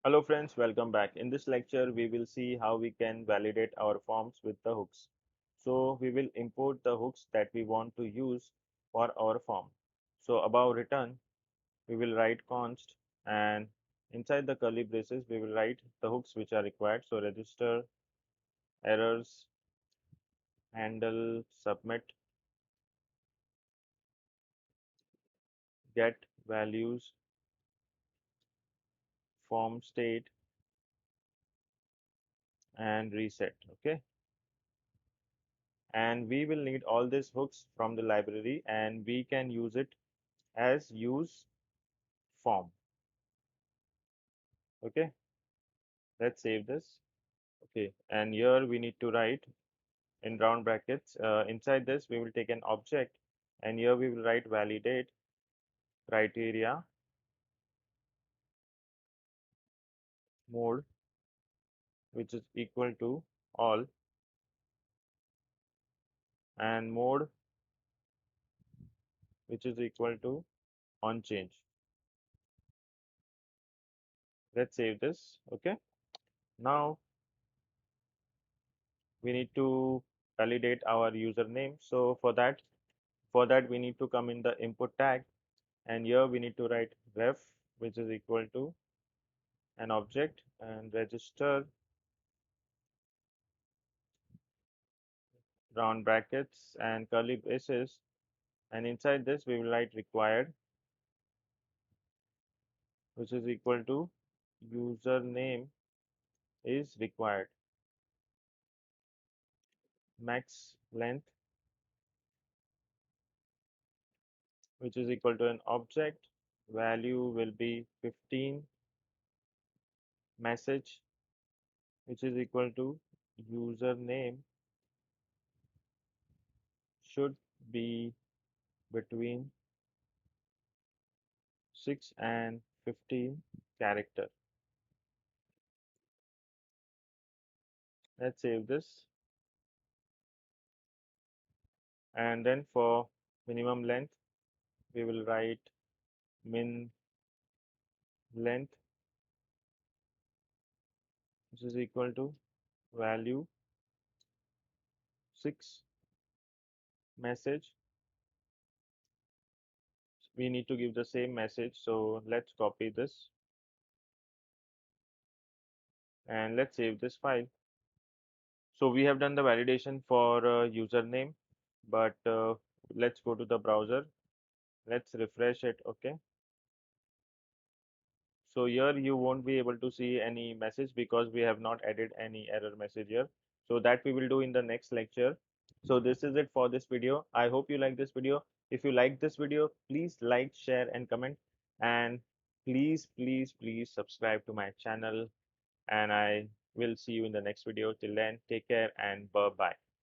Hello friends, welcome back. In this lecture, we will see how we can validate our forms with the hooks. So we will import the hooks that we want to use for our form. So above return, we will write const and inside the curly braces, we will write the hooks which are required. So register, errors, handle, submit, get values, form state, and reset. Okay. And we will need all these hooks from the library and we can use it as use form. Okay, let's save this. Okay, and here we need to write in round brackets. Inside this, we will take an object, and here we will write validate criteria mode, which is equal to all, and mode, which is equal to on change. Let's save this. Okay, now we need to validate our username. So for that we need to come in the input tag, and here we need to write ref, which is equal to an object, and register round brackets and curly braces, and inside this we will write required, which is equal to username is required, max length, which is equal to an object, value will be 15, message, which is equal to username should be between 6 and 15 character. Let's save this. And then for minimum length, we will write min length, which is equal to value 6, message. We need to give the same message, so let's copy this and let's save this file. So we have done the validation for username, but let's go to the browser. Let's refresh it. Okay, so here you won't be able to see any message because we have not added any error message here. So that we will do in the next lecture. So this is it for this video. I hope you like this video. If you like this video, please like, share, and comment. And please subscribe to my channel. And I will see you in the next video. Till then, take care and bye bye.